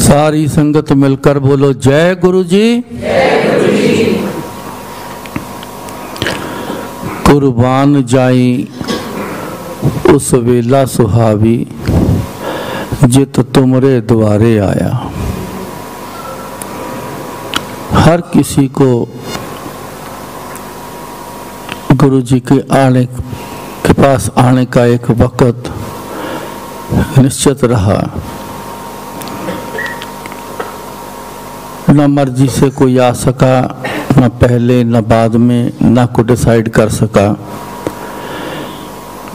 सारी संगत मिलकर बोलो जय गुरु जी। कुर्बान जाई उस वेला सुहावी, जित तुमरे द्वारे आया। हर किसी को गुरु जी के पास आने का एक वक्त निश्चित रहा। न मर्जी से कोई आ सका, न पहले न बाद में, न को डिसाइड कर सका।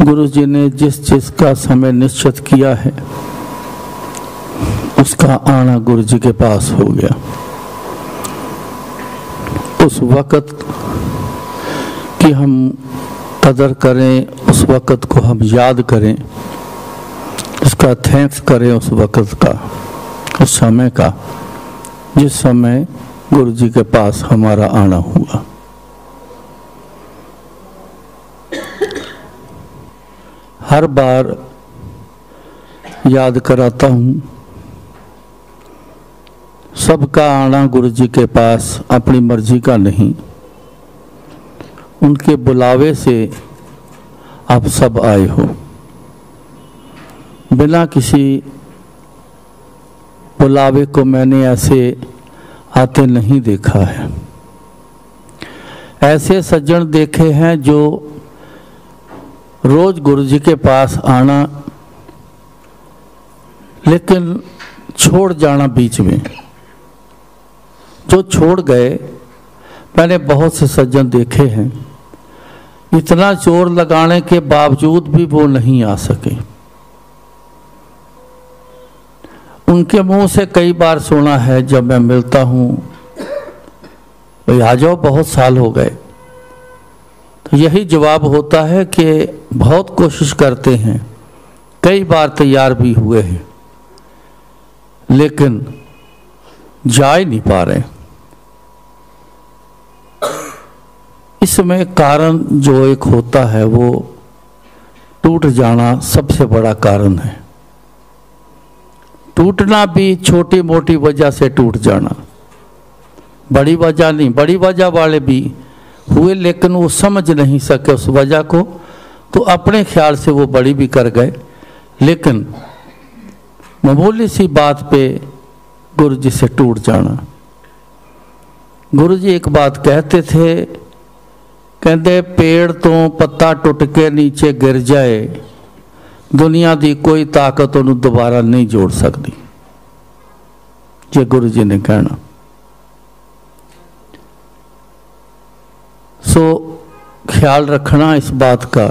गुरु जी ने जिस चीज का समय निश्चित किया है उसका आना गुरु जी के पास हो गया। उस वक़्त की हम कदर करें, उस वक़्त को हम याद करें, उसका थैंक्स करें उस वक़्त का, उस समय का जिस समय गुरु जी के पास हमारा आना हुआ। हर बार याद कराता हूँ, सबका आना गुरु जी के पास अपनी मर्जी का नहीं, उनके बुलावे से आप सब आए हो। बिना किसी बुलावे को मैंने ऐसे आते नहीं देखा है। ऐसे सज्जन देखे हैं जो रोज गुरु जी के पास आना लेकिन छोड़ जाना बीच में। जो छोड़ गए, मैंने बहुत से सज्जन देखे हैं, इतना जोर लगाने के बावजूद भी वो नहीं आ सके। उनके मुंह से कई बार सुना है जब मैं मिलता हूँ, भाई आ जाओ, बहुत साल हो गए। तो यही जवाब होता है कि बहुत कोशिश करते हैं, कई बार तैयार भी हुए हैं, लेकिन जा ही नहीं पा रहे। इसमें कारण जो एक होता है वो टूट जाना सबसे बड़ा कारण है। टूटना भी छोटी मोटी वजह से टूट जाना, बड़ी वजह नहीं। बड़ी वजह वाले भी हुए लेकिन वो समझ नहीं सके उस वजह को, तो अपने ख्याल से वो बड़ी भी कर गए। लेकिन मामूली सी बात पे गुरु जी से टूट जाना। गुरु जी एक बात कहते थे, कहते पेड़ तो पत्ता टुट के नीचे गिर जाए, दुनिया दी कोई ताकत उन्हें दोबारा नहीं जोड़ सकती। ये गुरु जी ने कहना। सो ख्याल रखना इस बात का,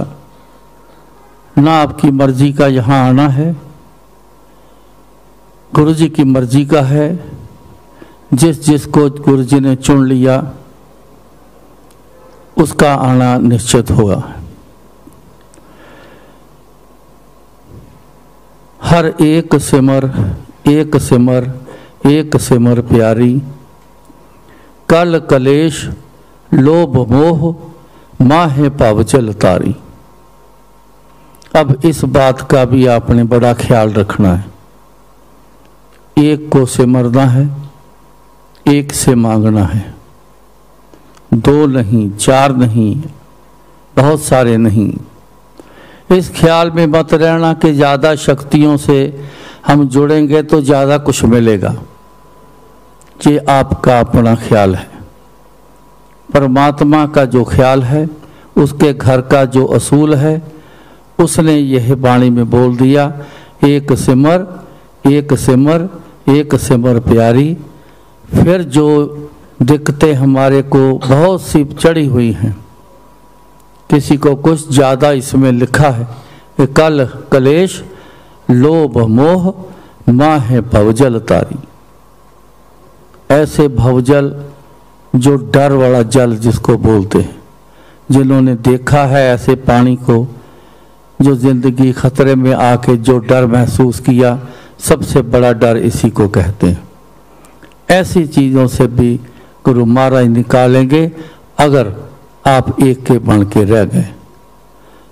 ना आपकी मर्जी का यहाँ आना है, गुरु जी की मर्जी का है। जिसको गुरु जी ने चुन लिया उसका आना निश्चित होगा। हर एक सिमर एक सिमर एक सिमर प्यारी, कल कलेश लोभ मोह माहे पावचल तारी। अब इस बात का भी आपने बड़ा ख्याल रखना है। एक को सिमरना है, एक से मांगना है, दो नहीं, चार नहीं, बहुत सारे नहीं। इस ख्याल में मत रहना कि ज़्यादा शक्तियों से हम जुड़ेंगे तो ज़्यादा कुछ मिलेगा। ये आपका अपना ख्याल है। परमात्मा का जो ख्याल है, उसके घर का जो असूल है, उसने यह वाणी में बोल दिया, एक सिमर एक सिमर एक सिमर प्यारी। फिर जो दिक्कतें हमारे को बहुत सी चढ़ी हुई हैं, किसी को कुछ ज़्यादा इसमें लिखा है कि कल कलेश लोभ मोह माहे भवजल तारी। ऐसे भवजल जो डर वाला जल जिसको बोलते हैं, जिन्होंने देखा है ऐसे पानी को, जो जिंदगी खतरे में आके जो डर महसूस किया, सबसे बड़ा डर इसी को कहते हैं। ऐसी चीज़ों से भी गुरु महाराज निकालेंगे अगर आप एक के बन के रह गए।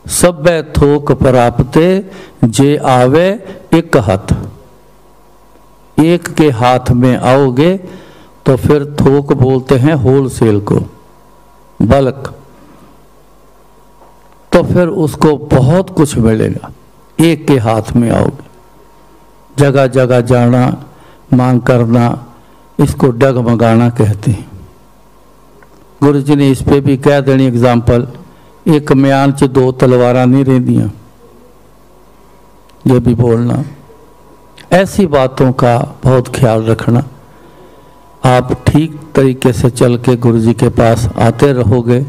सब थोक प्राप्ते जे आवे एक हाथ। एक के हाथ में आओगे तो फिर थोक बोलते हैं होलसेल को, बल्क, तो फिर उसको बहुत कुछ मिलेगा। एक के हाथ में आओगे, जगह जगह जाना, मांग करना, इसको डगमगाना कहते हैं। गुरु जी ने इस पे भी कह देनी एग्जाम्पल, एक म्यान च दो तलवारां नहीं रहदियां, ये भी बोलना। ऐसी बातों का बहुत ख्याल रखना। आप ठीक तरीके से चल के गुरु जी के पास आते रहोगे,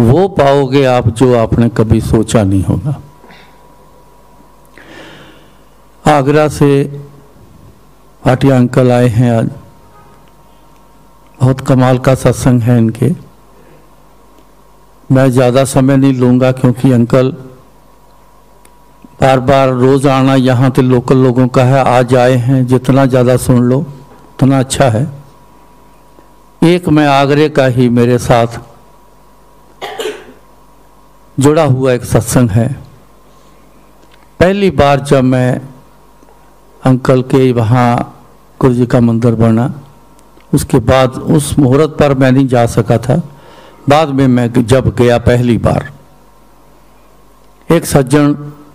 वो पाओगे आप जो आपने कभी सोचा नहीं होगा। आगरा से भाटिया अंकल आए हैं आज, बहुत कमाल का सत्संग है इनके। मैं ज़्यादा समय नहीं लूँगा क्योंकि अंकल बार बार रोज़ आना यहाँ तो लोकल लोगों का है, आज आए हैं, जितना ज़्यादा सुन लो उतना अच्छा है। एक मैं आगरे का ही मेरे साथ जुड़ा हुआ एक सत्संग है। पहली बार जब मैं अंकल के वहाँ गुरु जी का मंदिर बना, उसके बाद उस मुहूर्त पर मैं नहीं जा सका था। बाद में मैं जब गया पहली बार, एक सज्जन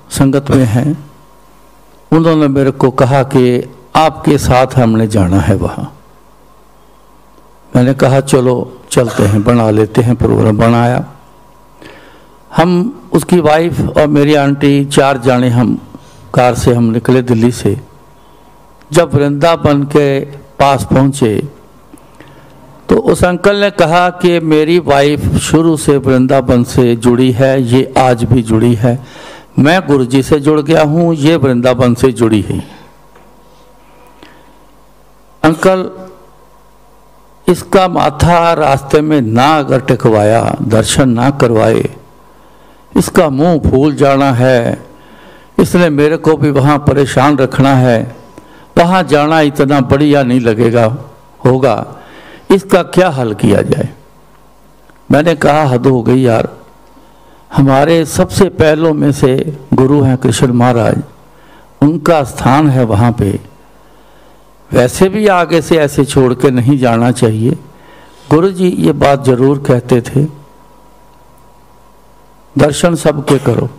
संगत में हैं, उन्होंने मेरे को कहा कि आपके साथ हमने जाना है वहाँ। मैंने कहा चलो चलते हैं, बना लेते हैं प्रोग्राम। बनाया, हम उसकी वाइफ और मेरी आंटी 4 जाने हम कार से हम निकले दिल्ली से। जब वृंदावन के पास पहुँचे तो उस अंकल ने कहा कि मेरी वाइफ शुरू से वृंदावन से जुड़ी है, ये आज भी जुड़ी है, मैं गुरु जी से जुड़ गया हूँ, ये वृंदावन से जुड़ी है। अंकल इसका माथा रास्ते में ना अगर टिकवाया, दर्शन ना करवाए, इसका मुंह फूल जाना है, इसने मेरे को भी वहाँ परेशान रखना है, वहाँ जाना इतना बढ़िया नहीं लगेगा होगा, इसका क्या हल किया जाए। मैंने कहा हद हो गई यार, हमारे सबसे पहलों में से गुरु हैं कृष्ण महाराज, उनका स्थान है वहाँ पे, वैसे भी आगे से ऐसे छोड़ के नहीं जाना चाहिए। गुरु जी ये बात जरूर कहते थे, दर्शन सबके करो,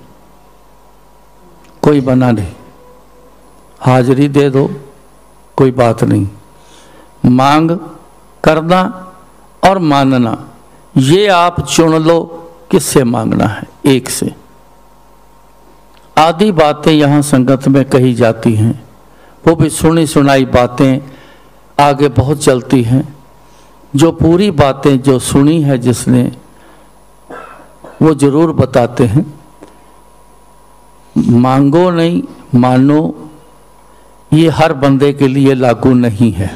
कोई मना नहीं, हाजिरी दे दो, कोई बात नहीं, मांग करना और मानना ये आप चुन लो किससे मांगना है, एक से। आधी बातें यहाँ संगत में कही जाती हैं, वो भी सुनी सुनाई बातें आगे बहुत चलती हैं। जो पूरी बातें जो सुनी है जिसने, वो जरूर बताते हैं। मांगो नहीं मानो, ये हर बंदे के लिए लागू नहीं है।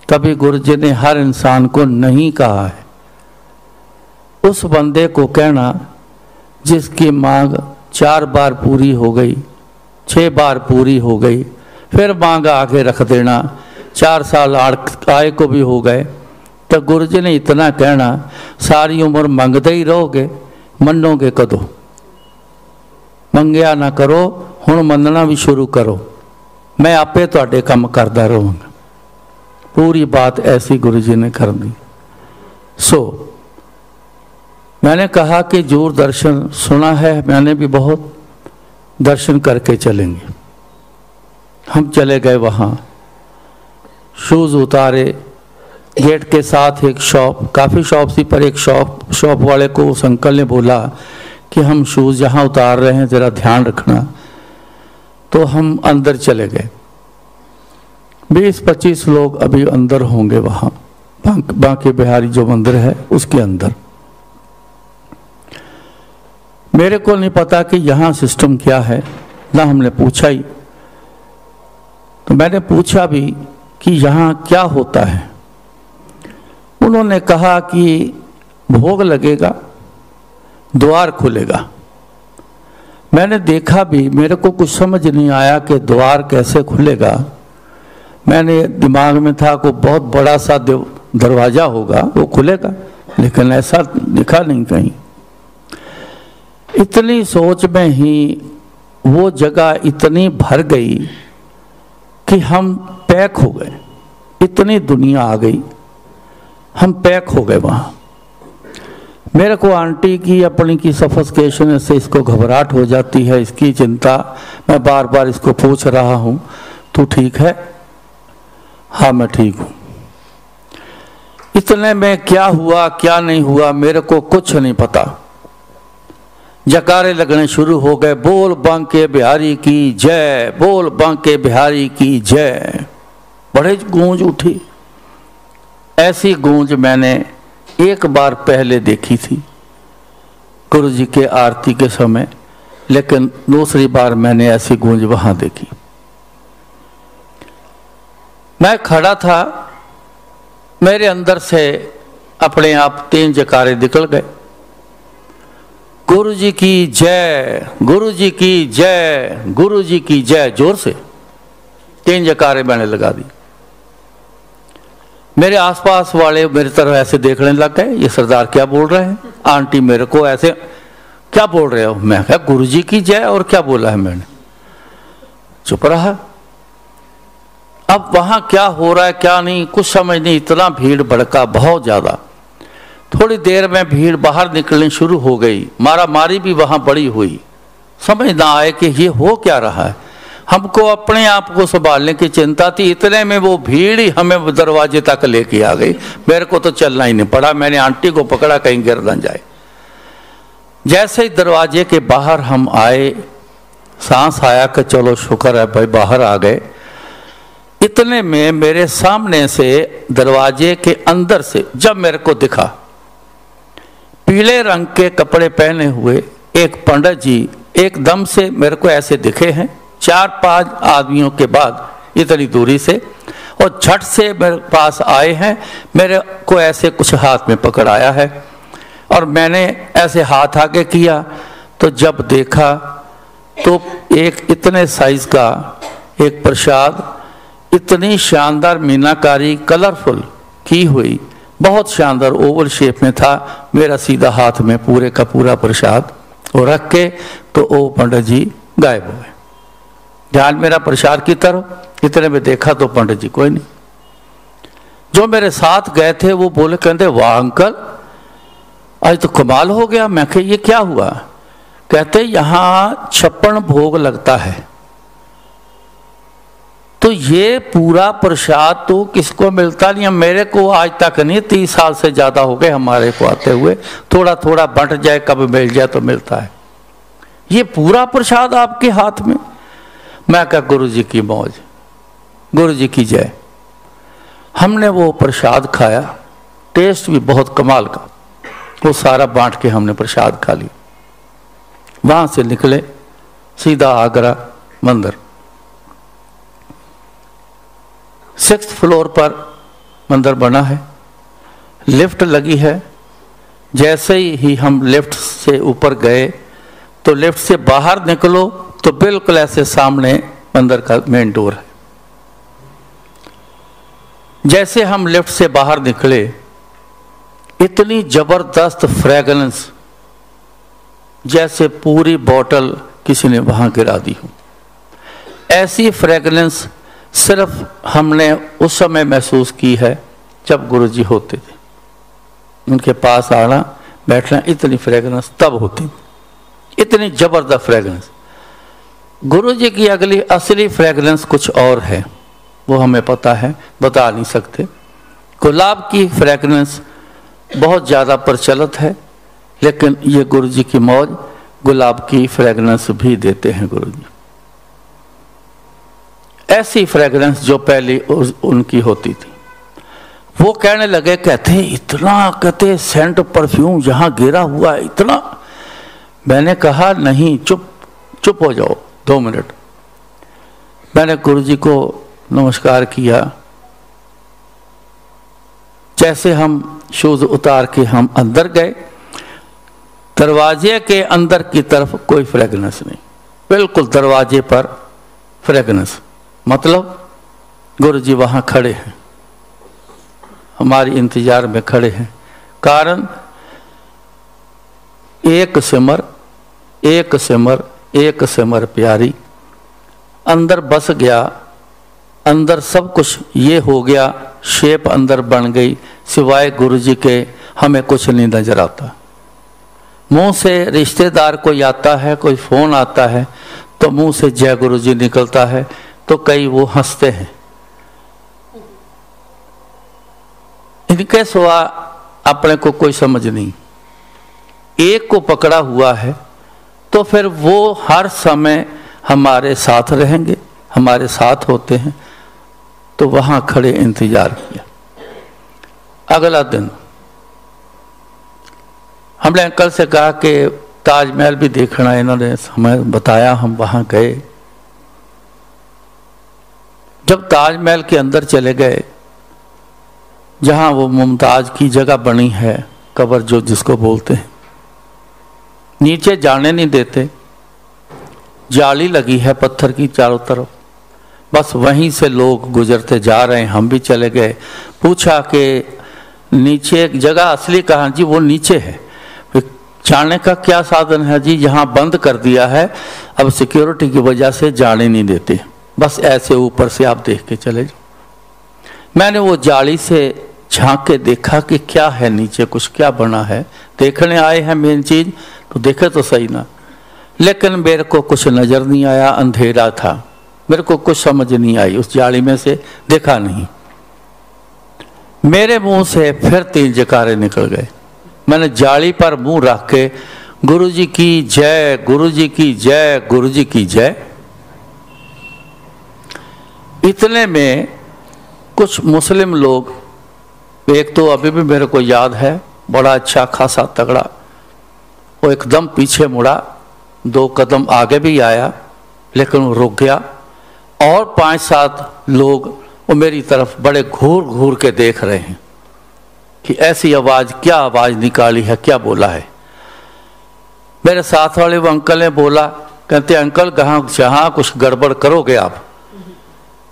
कभी गुरु जी ने हर इंसान को नहीं कहा है। उस बंदे को कहना जिसकी मांग 4 बार पूरी हो गई, 6 बार पूरी हो गई, फिर मांग आगे रख देना, 4 साल आए को भी हो गए, तो गुरु जी ने इतना कहना सारी उम्र मंगते ही रहोगे, मनोगे कदों? मंगया ना करो, हुण मनना भी शुरू करो, मैं आपे तुहाडे काम करदा रहूँगा। पूरी बात ऐसी गुरु जी ने कर दी। मैंने कहा कि जरूर दर्शन सुना है मैंने भी, बहुत दर्शन करके चलेंगे। हम चले गए वहाँ, शूज़ उतारे, गेट के साथ एक शॉप, काफ़ी शॉप थी, पर एक शॉप वाले को उस अंकल ने बोला कि हम शूज़ जहाँ उतार रहे हैं ज़रा ध्यान रखना। तो हम अंदर चले गए। 20-25 लोग अभी अंदर होंगे वहाँ, बांके बिहारी जो मंदिर है उसके अंदर। मेरे को नहीं पता कि यहाँ सिस्टम क्या है, ना हमने पूछा ही। तो मैंने पूछा भी कि यहाँ क्या होता है। उन्होंने कहा कि भोग लगेगा, द्वार खुलेगा। मैंने देखा भी, मेरे को कुछ समझ नहीं आया कि द्वार कैसे खुलेगा। मैंने दिमाग में था को बहुत बड़ा सा दरवाज़ा होगा वो खुलेगा, लेकिन ऐसा दिखा नहीं कहीं। इतनी सोच में ही वो जगह इतनी भर गई कि हम पैक हो गए, इतनी दुनिया आ गई, हम पैक हो गए वहाँ। मेरे को आंटी की अपनी की सफोकेशन से इसको घबराहट हो जाती है, इसकी चिंता। मैं बार बार इसको पूछ रहा हूँ, तू ठीक है? हाँ मैं ठीक हूँ। इतने में क्या हुआ क्या नहीं हुआ मेरे को कुछ नहीं पता। जयकारे लगने शुरू हो गए, बोल बांके बिहारी की जय, बोल बांके बिहारी की जय। बड़े गूंज उठी। ऐसी गूंज मैंने एक बार पहले देखी थी गुरु जी के आरती के समय, लेकिन दूसरी बार मैंने ऐसी गूंज वहां देखी। मैं खड़ा था, मेरे अंदर से अपने आप 3 जयकारे निकल गए, गुरु जी की जय, गुरु जी की जय, गुरु जी की जय। जोर से 3 जयकारे मैंने लगा दी। मेरे आसपास वाले मेरी तरफ ऐसे देखने लग गए, ये सरदार क्या बोल रहे हैं? आंटी मेरे को ऐसे क्या बोल रहे हो? मैं कहा गुरु जी की जय, और क्या बोला है मैंने? चुप रहा। अब वहां क्या हो रहा है क्या नहीं कुछ समझ नहीं, इतना भीड़ भड़का बहुत ज्यादा। थोड़ी देर में भीड़ बाहर निकलनी शुरू हो गई, मारा मारी भी वहां बड़ी हुई। समझ ना आए कि ये हो क्या रहा है। हमको अपने आप को संभालने की चिंता थी, इतने में वो भीड़ ही हमें दरवाजे तक लेके आ गई। मेरे को तो चलना ही नहीं पड़ा, मैंने आंटी को पकड़ा कहीं गिर न जाए। जैसे ही दरवाजे के बाहर हम आए, सांस आया कि चलो शुक्र है भाई बाहर आ गए। इतने में मेरे सामने से दरवाजे के अंदर से जब मेरे को दिखा, पीले रंग के कपड़े पहने हुए एक पंडित जी एकदम से मेरे को ऐसे दिखे हैं, 4-5 आदमियों के बाद इतनी दूरी से, और झट से मेरे पास आए हैं। मेरे को ऐसे कुछ हाथ में पकड़ाया है और मैंने ऐसे हाथ आगे किया, तो जब देखा तो एक इतने साइज का एक प्रसाद, इतनी शानदार मीनाकारी कलरफुल की हुई, बहुत शानदार ओवल शेप में था। मेरा सीधा हाथ में पूरे का पूरा प्रसाद वो रख के तो वो पंडित जी गायब हो गए। ध्यान मेरा प्रसाद की तरफ, इतने में देखा तो पंडित जी कोई नहीं। जो मेरे साथ गए थे वो बोले, कहते वाह अंकल आज तो कमाल हो गया। मैं कहा ये क्या हुआ? कहते यहाँ 56 भोग लगता है, तो ये पूरा प्रसाद तो किसको मिलता नहीं है। मेरे को आज तक नहीं, 30 साल से ज्यादा हो गए हमारे को आते हुए, थोड़ा थोड़ा बंट जाए कब मिल जाए तो मिलता है। ये पूरा प्रसाद आपके हाथ में? मैं कहा गुरु जी की मौज, गुरु जी की जय। हमने वो प्रसाद खाया, टेस्ट भी बहुत कमाल का, वो सारा बांट के हमने प्रसाद खा लिया। वहां से निकले सीधा आगरा मंदिर। 6th फ्लोर पर मंदिर बना है, लिफ्ट लगी है। जैसे ही हम लिफ्ट से ऊपर गए तो लिफ्ट से बाहर निकलो तो बिल्कुल ऐसे सामने मंदिर का मेन डोर है। जैसे हम लिफ्ट से बाहर निकले, इतनी जबरदस्त फ्रेगरेंस, जैसे पूरी बोतल किसी ने वहां गिरा दी हो। ऐसी फ्रेगरेंस सिर्फ हमने उस समय महसूस की है जब गुरुजी होते थे। उनके पास आना बैठना, इतनी फ्रेगरेंस तब होती, इतनी जबरदस्त फ्रेगरेंस। गुरुजी की अगली असली फ्रेगरेंस कुछ और है, वो हमें पता है, बता नहीं सकते। गुलाब की फ्रेगरेंस बहुत ज़्यादा प्रचलित है, लेकिन ये गुरुजी की मौज गुलाब की फ्रेगरेंस भी देते हैं गुरुजी। ऐसी फ्रेगरेंस जो पहले उनकी होती थी। वो कहने लगे, कहते इतना, कहते सेंट परफ्यूम जहां गिरा हुआ है इतना। मैंने कहा नहीं, चुप चुप हो जाओ 2 मिनट। मैंने गुरुजी को नमस्कार किया। जैसे हम शूज उतार के हम अंदर गए, दरवाजे के अंदर की तरफ कोई फ्रेगरेंस नहीं, बिल्कुल दरवाजे पर फ्रेगरेंस। मतलब गुरुजी वहां खड़े हैं, हमारी इंतजार में खड़े हैं। कारण एक सिमर एक सिमर एक सिमर प्यारी, अंदर बस गया अंदर सब कुछ ये हो गया, शेप अंदर बन गई, सिवाय गुरु जी के हमें कुछ नहीं नजर आता। मुंह से रिश्तेदार कोई आता है, कोई फोन आता है तो मुंह से जय गुरु जी निकलता है, तो कई वो हंसते हैं। इनके सिवा अपने को कोई समझ नहीं। एक को पकड़ा हुआ है तो फिर वो हर समय हमारे साथ रहेंगे, हमारे साथ होते हैं। तो वहां खड़े इंतजार किया। अगला दिन हमने अंकल से कहा कि ताजमहल भी देखना है, इन्होंने हमें बताया, हम वहां गए। जब ताजमहल के अंदर चले गए, जहां वो मुमताज की जगह बनी है, कब्र जो जिसको बोलते हैं, नीचे जाने नहीं देते, जाली लगी है पत्थर की चारों तरफ, बस वहीं से लोग गुजरते जा रहे हैं। हम भी चले गए, पूछा कि नीचे एक जगह असली कहाँ? जी वो नीचे है। जाने का क्या साधन है? जी यहाँ बंद कर दिया है, अब सिक्योरिटी की वजह से जाने नहीं देते, बस ऐसे ऊपर से आप देख के चले जाओ। मैंने वो जाली से झांक के देखा कि क्या है नीचे, कुछ क्या बना है। देखने आए हैं मेन चीज तो देखे तो सही ना, लेकिन मेरे को कुछ नजर नहीं आया, अंधेरा था, मेरे को कुछ समझ नहीं आई, उस जाली में से देखा नहीं। मेरे मुंह से फिर 3 जयकारे निकल गए। मैंने जाली पर मुंह रख के गुरु जी की जय, गुरु जी की जय, गुरु जी की जय। इतने में कुछ मुस्लिम लोग, एक तो अभी भी मेरे को याद है, बड़ा अच्छा खासा तगड़ा, वो एकदम पीछे मुड़ा, 2 कदम आगे भी आया, लेकिन वो रुक गया। और 5-7 लोग वो मेरी तरफ बड़े घूर घूर के देख रहे हैं कि ऐसी आवाज, क्या आवाज निकाली है, क्या बोला है। मेरे साथ वाले वो अंकल ने बोला, कहते अंकल कहाँ जहाँ कुछ गड़बड़ करोगे आप।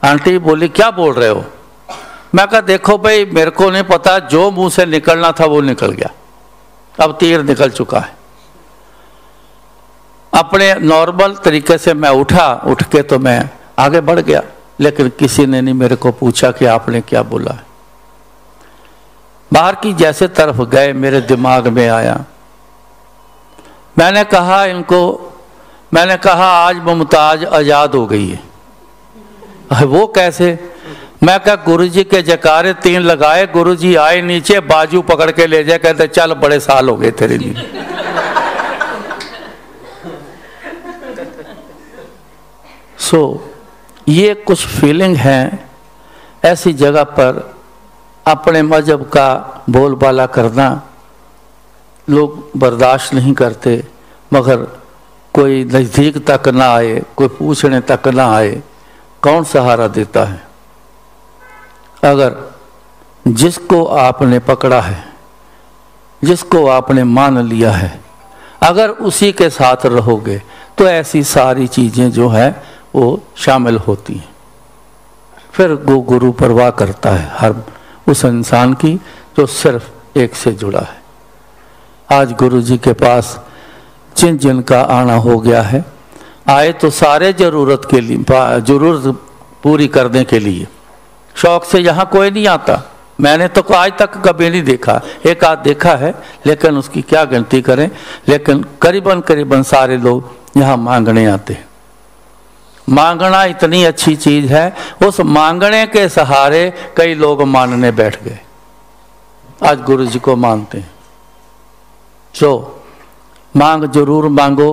आंटी बोली क्या बोल रहे हो? मैं कहा देखो भाई, मेरे को नहीं पता, जो मुंह से निकलना था वो निकल गया, अब तीर निकल चुका है। अपने नॉर्मल तरीके से मैं उठा, उठ के तो मैं आगे बढ़ गया, लेकिन किसी ने नहीं मेरे को पूछा कि आपने क्या बोला है। बाहर की जैसे तरफ गए, मेरे दिमाग में आया, मैंने कहा इनको, मैंने कहा आज मुमताज आजाद हो गई है। वो कैसे? मैं कहा गुरु जी के जयकारे 3 लगाए, गुरु जी आए नीचे, बाजू पकड़ के ले जाए, कहते चल बड़े साल हो गए तेरे लिए। ये कुछ फीलिंग है, ऐसी जगह पर अपने मजहब का बोलबाला करना लोग बर्दाश्त नहीं करते, मगर कोई नज़दीक तक ना आए, कोई पूछने तक ना आए, कौन सहारा देता है? अगर जिसको आपने पकड़ा है, जिसको आपने मान लिया है, अगर उसी के साथ रहोगे तो ऐसी सारी चीज़ें जो है वो शामिल होती हैं। फिर वो गुरु परवाह करता है हर उस इंसान की जो सिर्फ एक से जुड़ा है। आज गुरु जी के पास जिन जिन का आना हो गया है, आए तो सारे जरूरत के लिए, जरूरत पूरी करने के लिए, शौक से यहाँ कोई नहीं आता। मैंने तो आज तक कभी नहीं देखा, एक आध देखा है, लेकिन उसकी क्या गिनती करें। लेकिन करीबन करीबन सारे लोग यहाँ मांगने आते हैं। मांगना इतनी अच्छी चीज है, उस मांगने के सहारे कई लोग मानने बैठ गए, आज गुरु जी को मानते हैं। मांग जरूर मांगो,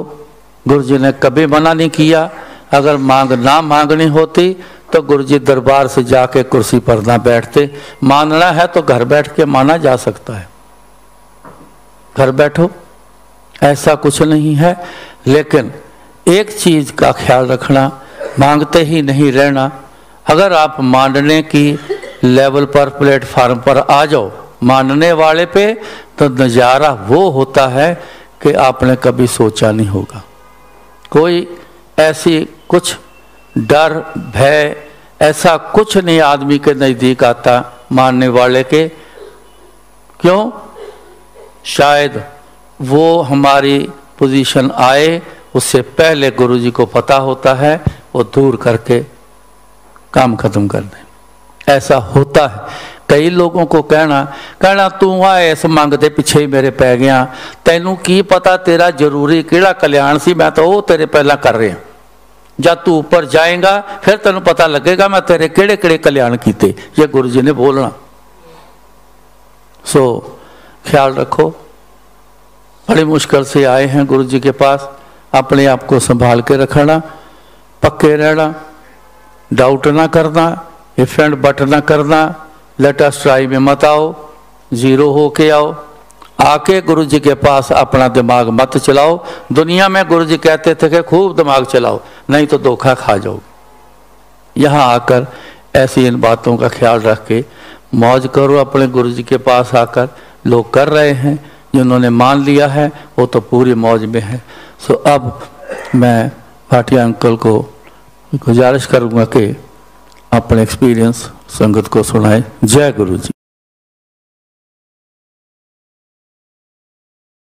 गुरु जी ने कभी मना नहीं किया। अगर मांग ना मांगनी होती तो गुरु जी दरबार से जाके कुर्सी पर ना बैठते। मानना है तो घर बैठ के माना जा सकता है, घर बैठो, ऐसा कुछ नहीं है। लेकिन एक चीज का ख्याल रखना, मांगते ही नहीं रहना। अगर आप मानने की लेवल पर, प्लेटफार्म पर आ जाओ मानने वाले पे, तो नज़ारा वो होता है कि आपने कभी सोचा नहीं होगा। कोई ऐसी कुछ डर भय ऐसा कुछ नहीं आदमी के नज़दीक आता मानने वाले के। क्यों? शायद वो हमारी पोजीशन आए उससे पहले गुरु जी को पता होता है, वो दूर करके काम खत्म कर दें। ऐसा होता है। कई लोगों को कहना तू आ इस मंग के पिछे ही मेरे पै गया, तैनू की पता तेरा जरूरी किहड़ा कल्याण सी, मैं तो वो तेरे पहला कर रहा। जब तू ऊपर जाएगा फिर तेन पता लगेगा मैं तेरे किहड़े किहड़े कल्याण किए। ये गुरु जी ने बोलना। सो ख्याल रखो, बड़ी मुश्किल से आए हैं गुरु जी के पास, अपने आप को संभाल के रखना, पक्के रहना, डाउट ना करना, इफ एंड बट ना करना, लेट अस ट्राई में मत आओ, जीरो हो के आओ। आके गुरु जी के पास अपना दिमाग मत चलाओ। दुनिया में गुरु जी कहते थे कि खूब दिमाग चलाओ, नहीं तो धोखा खा जाओगे। यहाँ आकर ऐसी इन बातों का ख्याल रख के मौज करो। अपने गुरु जी के पास आकर लोग कर रहे हैं, जिन्होंने मान लिया है वो तो पूरी मौज में है। सो अब मैं भाटिया अंकल को गुजारिश करूँगा कि अपने एक्सपीरियंस संगत को सुनाए। जय गुरु जी।